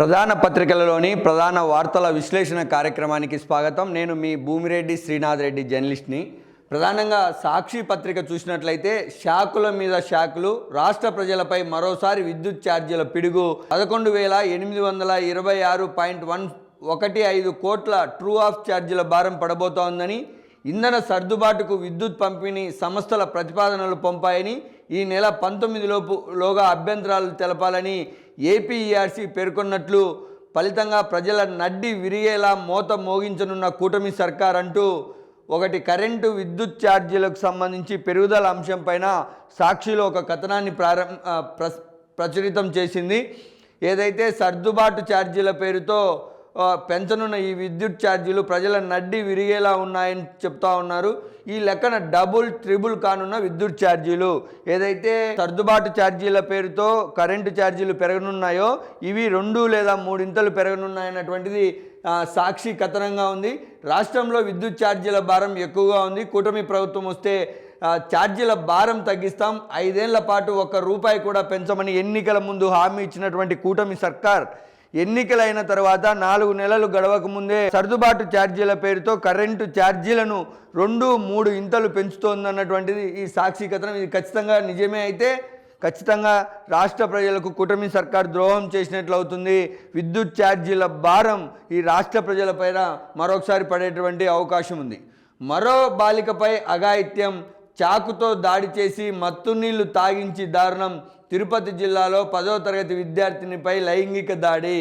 ప్రధాన పత్రికలలోని ప్రధాన వార్తల విశ్లేషణ కార్యక్రమానికి స్వాగతం. నేను మీ భూమిరెడ్డి శ్రీనాథ్ రెడ్డి జర్నలిస్ట్ని. ప్రధానంగా సాక్షి పత్రిక చూసినట్లయితే షాకుల మీద షాకులు, రాష్ట్ర ప్రజలపై మరోసారి విద్యుత్ ఛార్జీల పిడుగు, 11,826.15 కోట్ల ట్రూ ఆఫ్ ఛార్జీల భారం పడబోతోందని, ఇంధన సర్దుబాటుకు విద్యుత్ పంపిణీ సంస్థల ప్రతిపాదనలు పంపాయని, ఈ నెల 19లోగా అభ్యంతరాలు తెలపాలని ఏపీఈఆర్సీ పేర్కొన్నట్లు, ఫలితంగా ప్రజల నడ్డి విరిగేలా మోత మోగించనున్న కూటమి సర్కార్ అంటూ ఒకటి కరెంటు విద్యుత్ ఛార్జీలకు సంబంధించి పెరుగుదల అంశంపైన సాక్షిలో ఒక కథనాన్ని ప్రచురితం చేసింది. ఏదైతే సర్దుబాటు ఛార్జీల పేరుతో పెంచనున్న ఈ విద్యుత్ ఛార్జీలు ప్రజల నడ్డి విరిగేలా ఉన్నాయని చెప్తా ఉన్నారు. ఈ లెక్కన డబుల్ ట్రిబుల్ కానున్న విద్యుత్ ఛార్జీలు, ఏదైతే సర్దుబాటు ఛార్జీల పేరుతో కరెంటు ఛార్జీలు పెరగనున్నాయో ఇవి 2 లేదా 3 ఇంతలు పెరగనున్నాయన్నటువంటిది సాక్షి కథనంగా ఉంది. రాష్ట్రంలో విద్యుత్ ఛార్జీల భారం ఎక్కువగా ఉంది. కూటమి ప్రభుత్వం వస్తే ఛార్జీల భారం తగ్గిస్తాం, 5 ఏళ్ల పాటు ₹1 కూడా పెంచమని ఎన్నికల ముందు హామీ ఇచ్చినటువంటి కూటమి సర్కార్ ఎన్నికలైన తర్వాత 4 నెలలు గడవక ముందే సర్దుబాటు ఛార్జీల పేరుతో కరెంటు ఛార్జీలను 2-3 ఇంతలు పెంచుతోందన్నటువంటిది ఈ సాక్షి కథనం. ఇది ఖచ్చితంగా నిజమే అయితే ఖచ్చితంగా రాష్ట్ర ప్రజలకు కూటమి సర్కార్ ద్రోహం చేసినట్లు అవుతుంది. విద్యుత్ ఛార్జీల భారం ఈ రాష్ట్ర ప్రజలపైన మరొకసారి పడేటువంటి అవకాశం ఉంది. మరో బాలికపై అఘాయిత్యం, చాకుతో దాడి చేసి మత్తు నీళ్లు తాగించి దారుణం. తిరుపతి జిల్లాలో 10వ తరగతి విద్యార్థినిపై లైంగిక దాడి.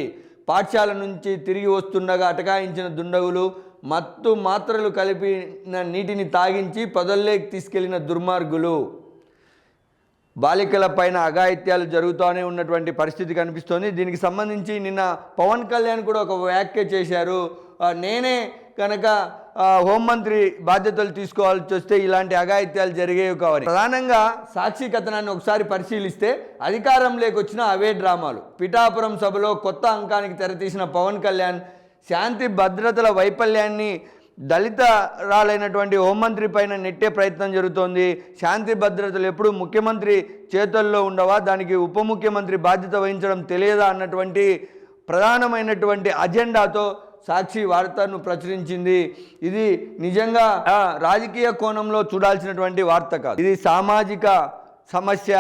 పాఠశాల నుంచి తిరిగి వస్తుండగా అటకాయించిన దుండగులు, మత్తు మాత్రలు కలిపిన నీటిని తాగించి పొదల్లోకి తీసుకెళ్లిన దుర్మార్గులు. బాలికల పైన అఘాయిత్యాలు జరుగుతూనే ఉన్నటువంటి పరిస్థితి కనిపిస్తోంది. దీనికి సంబంధించి నిన్న పవన్ కళ్యాణ్ కూడా ఒక వ్యాఖ్య చేశారు. నేనే కనుక హోంమంత్రి బాధ్యతలు తీసుకోవాల్సి వస్తే ఇలాంటి అఘాయిత్యాలు జరిగేవి కావాలి. ప్రధానంగా సాక్షి కథనాన్ని ఒకసారి పరిశీలిస్తే అధికారంలోకి వచ్చిన అవే డ్రామాలు. పిఠాపురం సభలో కొత్త అంకానికి తెరతీసిన పవన్ కళ్యాణ్ శాంతి భద్రతల వైఫల్యాన్ని దళితరాలైనటువంటి హోంమంత్రి పైన నెట్టే ప్రయత్నం జరుగుతోంది. శాంతి భద్రతలు ఎప్పుడు ముఖ్యమంత్రి చేతుల్లో ఉండవా, దానికి ఉప ముఖ్యమంత్రి బాధ్యత వహించడం తెలియదా అన్నటువంటి ప్రధానమైనటువంటి అజెండాతో సాక్షి వార్తను ప్రచురించింది. ఇది నిజంగా రాజకీయ కోణంలో చూడాల్సినటువంటి వార్త కాదు, ఇది సామాజిక సమస్య.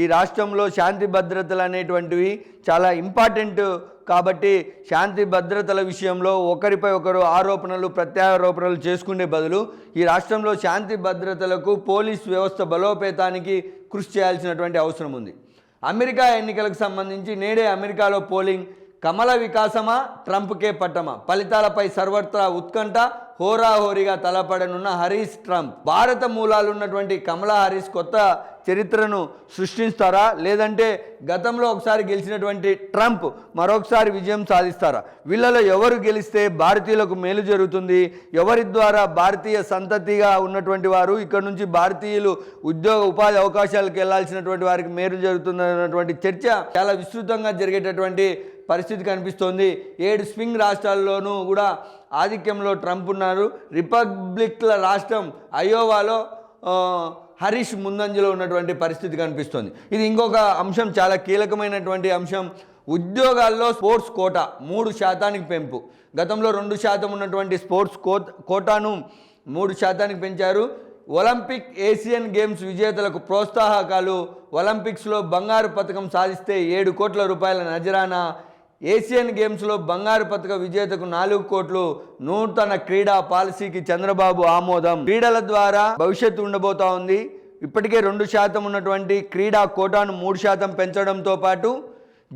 ఈ రాష్ట్రంలో శాంతి భద్రతలు అనేటువంటివి చాలా ఇంపార్టెంట్ కాబట్టి శాంతి భద్రతల విషయంలో ఒకరిపై ఒకరు ఆరోపణలు ప్రత్యారోపణలు చేసుకునే బదులు ఈ రాష్ట్రంలో శాంతి భద్రతలకు పోలీస్ వ్యవస్థ బలోపేతానికి కృషి చేయాల్సినటువంటి అవసరం ఉంది. అమెరికా ఎన్నికలకు సంబంధించి నేడే అమెరికాలో పోలింగ్. కమల వికాసమా, ట్రంప్కే పట్టమా? ఫలితాలపై సర్వత్రా ఉత్కంఠ. హోరాహోరీగా తలపడనున్న హరీష్ ట్రంప్. భారత మూలాలు ఉన్నటువంటి కమలా హరీష్ కొత్త చరిత్రను సృష్టిస్తారా, లేదంటే గతంలో ఒకసారి గెలిచినటువంటి ట్రంప్ మరొకసారి విజయం సాధిస్తారా? వీళ్ళలో ఎవరు గెలిస్తే భారతీయులకు మేలు జరుగుతుంది, ఎవరి ద్వారా భారతీయ సంతతిగా ఉన్నటువంటి వారు ఇక్కడ నుంచి భారతీయులు ఉద్యోగ ఉపాధి అవకాశాలకు వెళ్లాల్సినటువంటి వారికి మేలు జరుగుతుంది అన్నటువంటి చర్చ చాలా విస్తృతంగా జరిగేటటువంటి పరిస్థితి కనిపిస్తోంది. 7 స్వింగ్ రాష్ట్రాల్లోనూ కూడా ఆధిక్యంలో ట్రంప్ ఉన్నారు. రిపబ్లిక్ల రాష్ట్రం అయోవాలో హరీష్ ముందంజలో ఉన్నటువంటి పరిస్థితి కనిపిస్తోంది. ఇది ఇంకొక అంశం, చాలా కీలకమైనటువంటి అంశం. ఉద్యోగాల్లో స్పోర్ట్స్ కోటా 3% పెంపు. గతంలో 2% ఉన్నటువంటి స్పోర్ట్స్ కోటాను 3% పెంచారు. ఒలింపిక్, ఏషియన్ గేమ్స్ విజేతలకు ప్రోత్సాహకాలు. ఒలింపిక్స్లో బంగారు పథకం సాధిస్తే ₹7 కోట్ల నజరానా. ఏషియన్ గేమ్స్లో బంగారు పథక విజేతకు 4 కోట్లు. నూతన క్రీడా పాలసీకి చంద్రబాబు ఆమోదం. క్రీడల ద్వారా భవిష్యత్తు ఉండబోతా ఉంది. ఇప్పటికే 2% ఉన్నటువంటి క్రీడా కోటాను 3% పెంచడంతో పాటు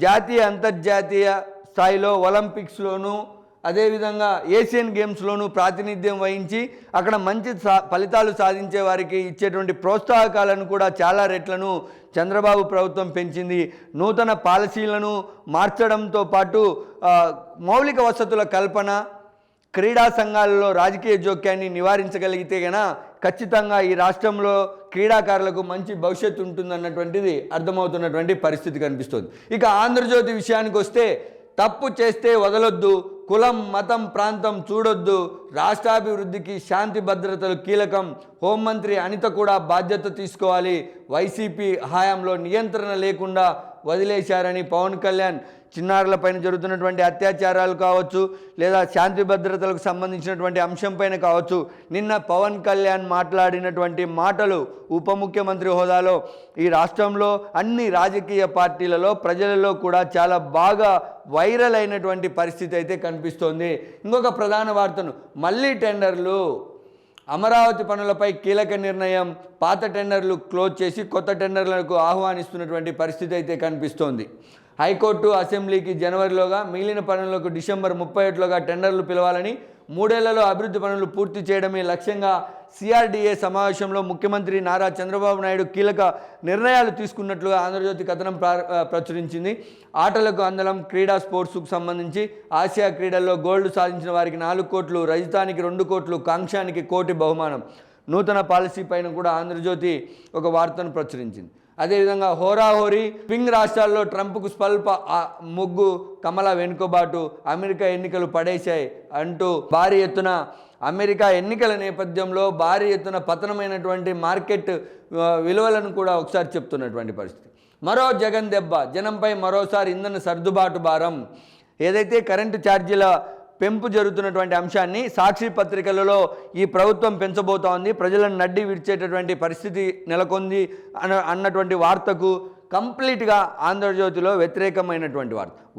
జాతీయ అంతర్జాతీయ స్థాయిలో ఒలింపిక్స్లోనూ అదేవిధంగా ఏషియన్ గేమ్స్లోనూ ప్రాతినిధ్యం వహించి అక్కడ మంచి ఫలితాలు సాధించే వారికి ఇచ్చేటువంటి ప్రోత్సాహకాలను కూడా చాలా రెట్లను చంద్రబాబు ప్రభుత్వం పెంచింది. నూతన పాలసీలను మార్చడంతో పాటు మౌలిక వసతుల కల్పన, క్రీడా సంఘాలలో రాజకీయ జోక్యాన్ని నివారించగలిగితే గనా ఖచ్చితంగా ఈ రాష్ట్రంలో క్రీడాకారులకు మంచి భవిష్యత్తు ఉంటుందన్నటువంటిది అర్థమవుతున్నటువంటి పరిస్థితి కనిపిస్తుంది. ఇక ఆంధ్రజ్యోతి విషయానికి వస్తే, తప్పు చేస్తే వదలొద్దు, కులం, మతం, ప్రాంతం చూడొద్దు, రాష్ట్రాభివృద్ధికి శాంతి భద్రతలు కీలకం, హోంమంత్రి అనిత కూడా బాధ్యత తీసుకోవాలి, వైసీపీ హయాంలో నియంత్రణ లేకుండా వదిలేశారని పవన్ కళ్యాణ్ చిన్నారులపైన జరుగుతున్నటువంటి అత్యాచారాలు కావచ్చు, లేదా శాంతి భద్రతలకు సంబంధించినటువంటి అంశంపైన కావచ్చు, నిన్న పవన్ కళ్యాణ్ మాట్లాడినటువంటి మాటలు ఉప ముఖ్యమంత్రి హోదాలో ఈ రాష్ట్రంలో అన్ని రాజకీయ పార్టీలలో ప్రజలలో కూడా చాలా బాగా వైరల్ అయినటువంటి పరిస్థితి అయితే కనిపిస్తోంది. ఇంకొక ప్రధాన వార్తను, మళ్ళీ టెండర్లు, అమరావతి పనులపై కీలక నిర్ణయం, పాత టెండర్లు క్లోజ్ చేసి కొత్త టెండర్లకు ఆహ్వానిస్తున్నటువంటి పరిస్థితి అయితే కనిపిస్తోంది. హైకోర్టు అసెంబ్లీకి జనవరిలోగా, మిగిలిన పనులకు డిసెంబర్ 31లోగా టెండర్లు పిలవాలని, 3 ఏళ్లలో అభివృద్ధి పనులు పూర్తి చేయడమే లక్ష్యంగా సిఆర్డీఏ సమావేశంలో ముఖ్యమంత్రి నారా చంద్రబాబు నాయుడు కీలక నిర్ణయాలు తీసుకున్నట్లుగా ఆంధ్రజ్యోతి కథనం ప్రచురించింది. ఆటలకు అందలం, క్రీడా స్పోర్ట్స్కు సంబంధించి ఆసియా క్రీడల్లో గోల్డ్ సాధించిన వారికి 4 కోట్లు, రజతానికి 2 కోట్లు, కాంక్షానికి 1 కోటి బహుమానం. నూతన పాలసీ పైన కూడా ఆంధ్రజ్యోతి ఒక వార్తను ప్రచురించింది. అదేవిధంగా హోరాహోరీ, స్వింగ్ రాష్ట్రాల్లో ట్రంప్కు స్వల్ప ముగ్గు, కమల వెనుకబాటు, అమెరికా ఎన్నికలు పడేశాయి అంటూ భారీ ఎత్తున అమెరికా ఎన్నికల నేపథ్యంలో భారీ ఎత్తున పతనమైనటువంటి మార్కెట్ విలువలను కూడా ఒకసారి చెప్తున్నటువంటి పరిస్థితి. మరో జగన్ దెబ్బ, జనంపై మరోసారి ఇంధన సర్దుబాటు భారం. ఏదైతే కరెంటు ఛార్జీల పెంపు జరుగుతున్నటువంటి అంశాన్ని సాక్షి పత్రికలలో ఈ ప్రభుత్వం పెంచబోతోంది, ప్రజలను నడ్డి విడిచేటటువంటి పరిస్థితి నెలకొంది అన్నటువంటి వార్తకు కంప్లీట్గా ఆంధ్రజ్యోతిలో వ్యతిరేకమైనటువంటి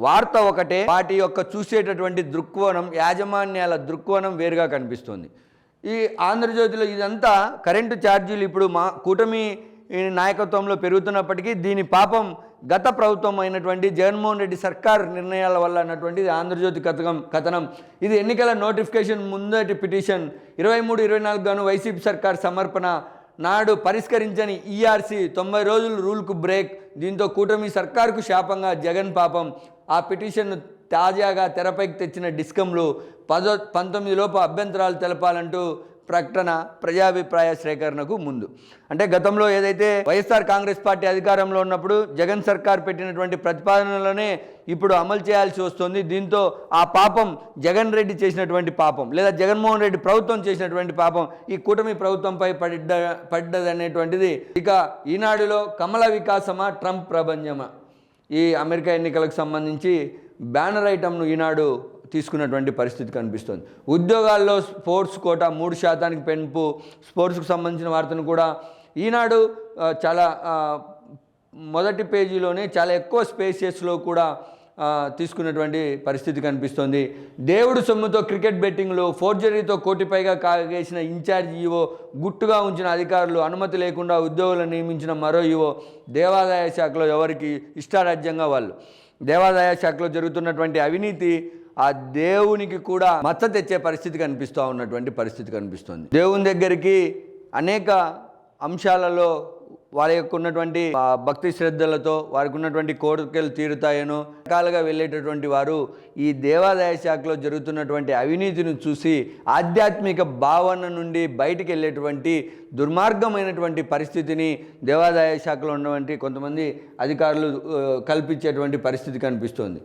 వార్త ఒకటే, వాటి యొక్క చూసేటటువంటి దృక్కోణం, యాజమాన్యాల దృక్కోణం వేరుగా కనిపిస్తుంది. ఈ ఆంధ్రజ్యోతిలో ఇదంతా కరెంటు ఛార్జీలు ఇప్పుడు మా కూటమి నాయకత్వంలో పెరుగుతున్నప్పటికీ దీని పాపం గత ప్రభుత్వం అయినటువంటి జగన్మోహన్ రెడ్డి సర్కార్ నిర్ణయాల వల్ల అన్నటువంటిది ఆంధ్రజ్యోతి కథనం. ఇది ఎన్నికల నోటిఫికేషన్ ముందటి పిటిషన్ 23-24 గాను వైసీపీ సర్కార్ సమర్పణ నాడు పరిష్కరించని ఈఆర్సీ 90 రోజులు రూల్కు బ్రేక్. దీంతో కూటమి సర్కార్కు శాపంగా జగన్ పాపం. ఆ పిటిషన్ను తాజాగా తెరపైకి తెచ్చిన డిస్కంలు 19 లోపు అభ్యంతరాలు తెలపాలంటూ ప్రకటన, ప్రజాభిప్రాయ సేకరణకు ముందు. అంటే గతంలో ఏదైతే వైఎస్ఆర్ కాంగ్రెస్ పార్టీ అధికారంలో ఉన్నప్పుడు జగన్ సర్కార్ పెట్టినటువంటి ప్రతిపాదనలనే ఇప్పుడు అమలు చేయాల్సి వస్తుంది. దీంతో ఆ పాపం జగన్ రెడ్డి చేసినటువంటి పాపం, లేదా జగన్మోహన్ రెడ్డి ప్రభుత్వం చేసినటువంటి పాపం ఈ కూటమి ప్రభుత్వంపై పడ్డదనేటువంటిది. ఇక ఈనాడులో కమల వికాసమా, ట్రంప్ ప్రభంజమా, ఈ అమెరికా ఎన్నికలకు సంబంధించి బ్యానర్ ఐటమ్ను ఈనాడు తీసుకున్నటువంటి పరిస్థితి కనిపిస్తుంది. ఉద్యోగాల్లో స్పోర్ట్స్ కోటా 3% పెంపు, స్పోర్ట్స్కు సంబంధించిన వార్తను కూడా ఈనాడు చాలా మొదటి పేజీలోనే చాలా ఎక్కువ స్పేసెస్లో కూడా తీసుకున్నటువంటి పరిస్థితి కనిపిస్తుంది. దేవుడు సొమ్ముతో క్రికెట్ బెట్టింగ్లు, ఫోర్జరీతో 1 కోటి పైగా కాగేసిన ఇన్ఛార్జ్ ఈవో, గుట్టుగా ఉంచిన అధికారులు, అనుమతి లేకుండా ఉద్యోగులను నియమించిన మరో ఈవో, దేవాదాయ శాఖలో ఎవరికి ఇష్టారాజ్యంగా వాళ్ళు. దేవాదాయ శాఖలో జరుగుతున్నటువంటి అవినీతి ఆ దేవునికి కూడా మచ్చ తెచ్చే పరిస్థితి కనిపిస్తూ ఉన్నటువంటి పరిస్థితి కనిపిస్తుంది. దేవుని దగ్గరికి అనేక అంశాలలో వారి యొక్క ఉన్నటువంటి భక్తి శ్రద్ధలతో వారికి ఉన్నటువంటి కోరికలు తీరుతాయనో రకాలుగా వెళ్ళేటటువంటి వారు ఈ దేవాదాయ శాఖలో జరుగుతున్నటువంటి అవినీతిని చూసి ఆధ్యాత్మిక భావన నుండి బయటికి వెళ్ళేటువంటి దుర్మార్గమైనటువంటి పరిస్థితిని దేవాదాయ శాఖలో ఉన్నటువంటి కొంతమంది అధికారులు కల్పించేటువంటి పరిస్థితి కనిపిస్తుంది.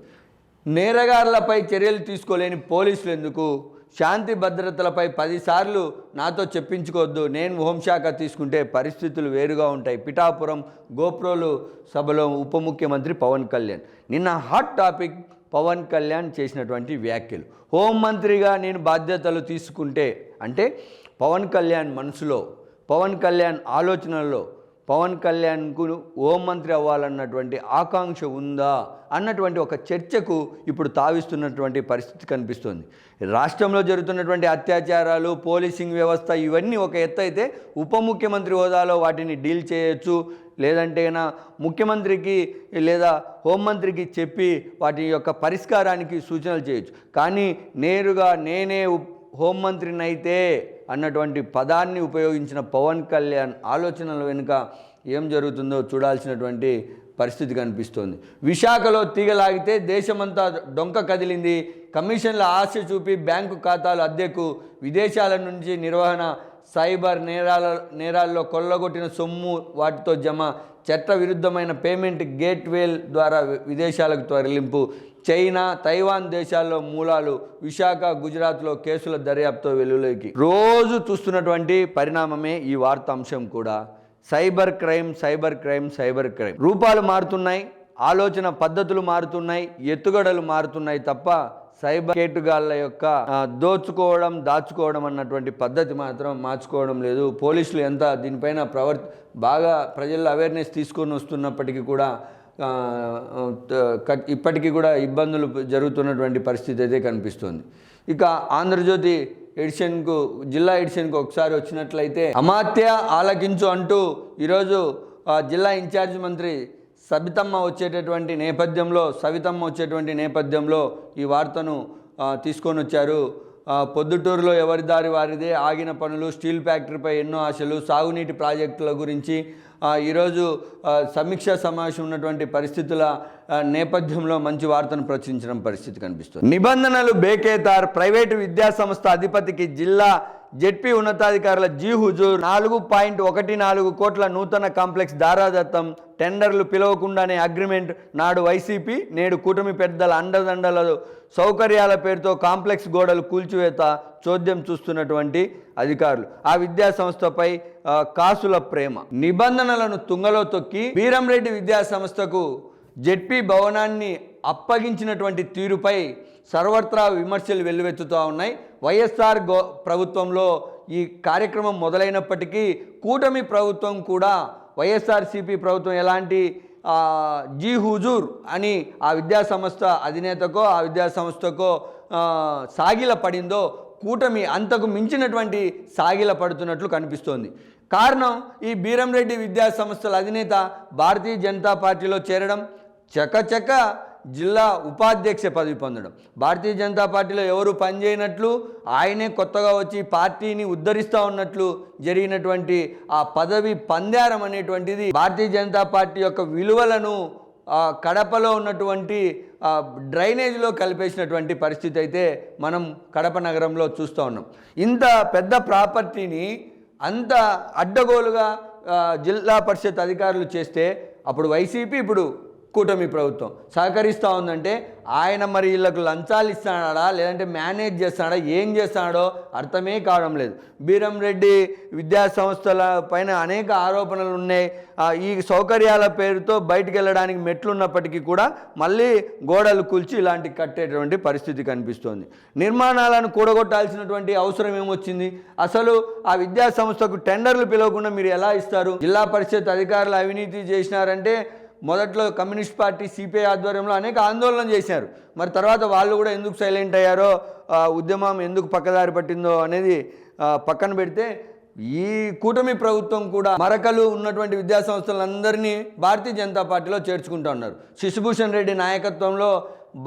నేరగాళ్లపై చర్యలు తీసుకోలేని పోలీసులు ఎందుకు? శాంతి భద్రతలపై 10 సార్లు నాతో చెప్పించుకోవద్దు, నేను హోంశాఖ తీసుకుంటే పరిస్థితులు వేరుగా ఉంటాయి. పిఠాపురం గోప్రోలు సభలో ఉప ముఖ్యమంత్రి పవన్ కళ్యాణ్. నిన్న హాట్ టాపిక్ పవన్ కళ్యాణ్ చేసినటువంటి వ్యాఖ్యలు. హోంమంత్రిగా నేను బాధ్యతలు తీసుకుంటే అంటే పవన్ కళ్యాణ్ మనసులో, పవన్ కళ్యాణ్ ఆలోచనల్లో పవన్ కళ్యాణ్కు హోంమంత్రి అవ్వాలన్నటువంటి ఆకాంక్ష ఉందా అన్నటువంటి ఒక చర్చకు ఇప్పుడు తావిస్తున్నటువంటి పరిస్థితి కనిపిస్తుంది. రాష్ట్రంలో జరుగుతున్నటువంటి అత్యాచారాలు, పోలీసింగ్ వ్యవస్థ ఇవన్నీ ఒక ఎత్తు అయితే ఉప ముఖ్యమంత్రి హోదాలో వాటిని డీల్ చేయొచ్చు, లేదంటే ముఖ్యమంత్రికి లేదా హోంమంత్రికి చెప్పి వాటి యొక్క పరిష్కారానికి సూచనలు చేయొచ్చు. కానీ నేరుగా నేనే హోంమంత్రినైతే అన్నటువంటి పదాన్ని ఉపయోగించిన పవన్ కళ్యాణ్ ఆలోచనల వెనుక ఏం జరుగుతుందో చూడాల్సినటువంటి పరిస్థితి కనిపిస్తోంది. విశాఖలో తీగలాగితే దేశమంతా డొంక కదిలింది. కమిషన్ల ఆశ చూపి బ్యాంకు ఖాతాలు అద్దెకు, విదేశాల నుంచి నిర్వహణ, సైబర్ నేరాల్లో కొల్లగొట్టిన సొమ్ము వాటితో జమ, చట్ట విరుద్ధమైన పేమెంట్ గేట్వేల ద్వారా విదేశాలకు తరలింపు, చైనా, తైవాన్ దేశాల్లో మూలాలు, విశాఖ, గుజరాత్లో కేసుల దర్యాప్తు వెలుగులోకి. రోజు చూస్తున్నటువంటి పరిణామమే ఈ వార్త అంశం కూడా. Cyber crime, cyber crime, cyber crime రూపాలు మారుతున్నాయి, ఆలోచన పద్ధతులు మారుతున్నాయి, ఎత్తుగడలు మారుతున్నాయి తప్ప సైబర్ కేటుగాళ్ళ యొక్క దోచుకోవడం దాచుకోవడం అన్నటువంటి పద్ధతి మాత్రం మార్చుకోవడం లేదు. పోలీసులు ఎంత దీనిపైన బాగా ప్రజల్లో అవేర్నెస్ తీసుకొని వస్తున్నప్పటికీ కూడా ఇప్పటికీ కూడా ఇబ్బందులు జరుగుతున్నటువంటి పరిస్థితి అయితే కనిపిస్తుంది. ఇక ఆంధ్రజ్యోతి ఎడిషన్కు, జిల్లా ఎడిషన్కు ఒకసారి వచ్చినట్లయితే, అమాత్య ఆలకించు అంటూ ఈరోజు జిల్లా ఇన్ఛార్జ్ మంత్రి సవితమ్మ వచ్చేటటువంటి నేపథ్యంలో ఈ వార్తను తీసుకొని వచ్చారు. పొద్దుటూరులో ఎవరి దారి వారిదే, ఆగిన పనులు, స్టీల్ ఫ్యాక్టరీపై ఎన్నో ఆశలు, సాగునీటి ప్రాజెక్టుల గురించి ఈరోజు సమీక్షా సమావేశం ఉన్నటువంటి పరిస్థితుల నేపథ్యంలో మంచి వార్తను ప్రచురించడం పరిస్థితి కనిపిస్తుంది. నిబంధనలు బేఖేతార్, ప్రైవేటు విద్యాసంస్థ అధిపతికి జిల్లా జెడ్పీ ఉన్నతాధికారుల జీ హుజూర్, 4.14 కోట్ల నూతన కాంప్లెక్స్ దారాదత్తం, టెండర్లు పిలవకుండానే అగ్రిమెంట్, నాడు వైసీపీ నేడు కూటమి పెద్దల అండదండల సౌకర్యాల పేరుతో కాంప్లెక్స్ గోడలు కూల్చివేత, చోద్యం చూస్తున్నటువంటి అధికారులు. ఆ విద్యా సంస్థపై కాసుల ప్రేమ. నిబంధనలను తుంగలో తొక్కి వీరంరెడ్డి విద్యా సంస్థకు జెడ్పీ భవనాన్ని అప్పగించినటువంటి తీరుపై సర్వత్రా విమర్శలు వెల్లువెత్తుతూ ఉన్నాయి. వైఎస్ఆర్ ప్రభుత్వంలో ఈ కార్యక్రమం మొదలైనప్పటికీ కూటమి ప్రభుత్వం కూడా, వైఎస్ఆర్సీపీ ప్రభుత్వం ఎలాంటి జీ హుజూర్ అని ఆ విద్యాసంస్థ అధినేతకో ఆ విద్యాసంస్థకో సాగిల పడిందో, కూటమి అంతకు మించినటువంటి సాగిల పడుతున్నట్లు కనిపిస్తోంది. కారణం, ఈ బీరంరెడ్డి విద్యాసంస్థల అధినేత భారతీయ జనతా పార్టీలో చేరడం, చకచక జిల్లా ఉపాధ్యక్ష పదవి పొందడం. భారతీయ జనతా పార్టీలో ఎవరు పనిచేయనట్లు, ఆయనే కొత్తగా వచ్చి పార్టీని ఉద్ధరిస్తూ ఉన్నట్లు జరిగినటువంటి ఆ పదవి పందారం అనేటువంటిది భారతీయ జనతా పార్టీ యొక్క విలువలను కడపలో ఉన్నటువంటి డ్రైనేజ్లో కలిపేసినటువంటి పరిస్థితి అయితే మనం కడప నగరంలో చూస్తూ ఉన్నాం. ఇంత పెద్ద ప్రాపర్టీని అంత అడ్డగోలుగా జిల్లా పరిషత్ అధికారులు చేస్తే, అప్పుడు వైసీపీ, ఇప్పుడు కూటమి ప్రభుత్వం సహకరిస్తూ ఉందంటే, ఆయన మరి వీళ్ళకు లంచాలు ఇస్తాడా లేదంటే మేనేజ్ చేస్తాడా, ఏం చేస్తాడో అర్థమే కావడం లేదు. బీరంరెడ్డి విద్యా సంస్థల పైన అనేక ఆరోపణలు ఉన్నాయి. ఈ సౌకర్యాల పేరుతో బయటికి వెళ్ళడానికి మెట్లు ఉన్నప్పటికీ కూడా మళ్ళీ గోడలు కూల్చి ఇలాంటి కట్టేటువంటి పరిస్థితి కనిపిస్తోంది. నిర్మాణాలను కూడగొట్టాల్సినటువంటి అవసరం ఏమొచ్చింది? అసలు ఆ విద్యా సంస్థకు టెండర్లు పిలవకుండా మీరు ఎలా ఇస్తారు? జిల్లా పరిషత్ అధికారులు అవినీతి చేసినారంటే మొదట్లో కమ్యూనిస్ట్ పార్టీ సిపిఐ ఆధ్వర్యంలో అనేక ఆందోళన చేశారు. మరి తర్వాత వాళ్ళు కూడా ఎందుకు సైలెంట్ అయ్యారో, ఉద్యమం ఎందుకు పక్కదారి పట్టిందో అనేది పక్కన పెడితే, ఈ కూటమి ప్రభుత్వం కూడా మరకలు ఉన్నటువంటి విద్యాసంస్థలందరినీ భారతీయ జనతా పార్టీలో చేర్చుకుంటూ ఉన్నారు. శశిభూషణ్ రెడ్డి నాయకత్వంలో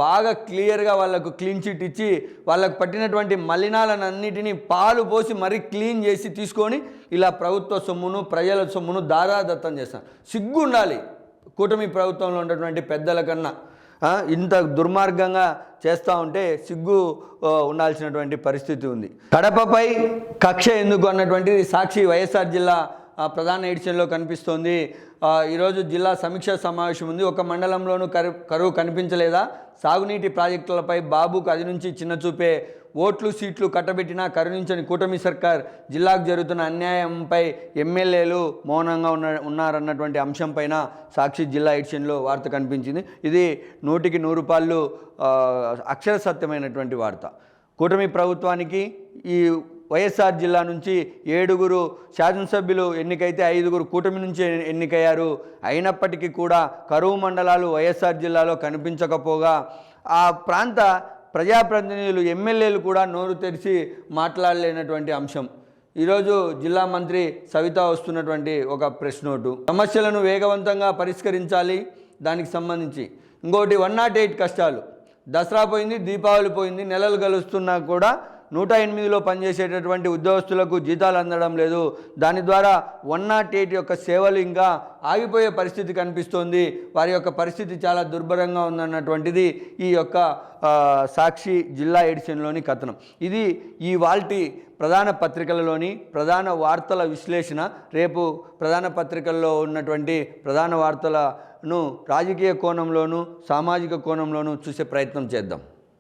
బాగా క్లియర్గా వాళ్ళకు క్లీన్ చిట్ ఇచ్చి, వాళ్ళకు పట్టినటువంటి మలినాలను అన్నిటినీ పాలు పోసి మరీ క్లీన్ చేసి తీసుకొని ఇలా ప్రభుత్వ సొమ్మును, ప్రజల సొమ్మును దారాదత్తం చేస్తారు. సిగ్గు ఉండాలి కూటమి ప్రభుత్వంలో ఉన్నటువంటి పెద్దల కన్నా. ఇంత దుర్మార్గంగా చేస్తూ ఉంటే సిగ్గు ఉండాల్సినటువంటి పరిస్థితి ఉంది. కడపపై కక్ష ఎందుకు అన్నటువంటిది సాక్షి వైఎస్ఆర్ జిల్లా ప్రధాన ఎడిషన్లో కనిపిస్తోంది. ఈరోజు జిల్లా సమీక్షా సమావేశం ఉంది. ఒక మండలంలోనూ కరువు కనిపించలేదా? సాగునీటి ప్రాజెక్టులపై బాబుకు అది నుంచి చిన్న చూపే, ఓట్లు సీట్లు కట్టబెట్టినా కరుణించని కూటమి సర్కార్, జిల్లాకు జరుగుతున్న అన్యాయంపై ఎమ్మెల్యేలు మౌనంగా ఉన్నారన్నటువంటి అంశంపైన సాక్షి జిల్లా ఎడిషన్లో వార్త కనిపించింది. ఇది 100కి 100 అక్షర సత్యమైనటువంటి వార్త. కూటమి ప్రభుత్వానికి ఈ వైఎస్ఆర్ జిల్లా నుంచి 7 శాసనసభ్యులు ఎన్నికైతే 5 కూటమి నుంచి ఎన్నికయ్యారు. అయినప్పటికీ కూడా కరువు మండలాలు వైఎస్ఆర్ జిల్లాలో కనిపించకపోగా ఆ ప్రాంత ప్రజాప్రతినిధులు, ఎమ్మెల్యేలు కూడా నోరు తెరిచి మాట్లాడలేనటువంటి అంశం. ఈరోజు జిల్లా మంత్రి సవిత వస్తున్నటువంటి ఒక ప్రెస్ నోటు, సమస్యలను వేగవంతంగా పరిష్కరించాలి. దానికి సంబంధించి ఇంకోటి 108 కష్టాలు. దసరా పోయింది, దీపావళి పోయింది, నెలలు గలుస్తున్నా కూడా 108లో పనిచేసేటటువంటి ఉద్యోగస్తులకు జీతాలు అందడం లేదు. దాని ద్వారా 108 యొక్క సేవలు ఇంకా ఆగిపోయే పరిస్థితి కనిపిస్తోంది. వారి యొక్క పరిస్థితి చాలా దుర్భరంగా ఉందన్నటువంటిది ఈ యొక్క సాక్షి జిల్లా ఎడిషన్లోని కథనం. ఇది ఈ వాల్టి ప్రధాన పత్రికలలోని ప్రధాన వార్తల విశ్లేషణ. రేపు ప్రధాన పత్రికల్లో ఉన్నటువంటి ప్రధాన వార్తలను రాజకీయ కోణంలోనూ సామాజిక కోణంలోనూ చూసే ప్రయత్నం చేద్దాం.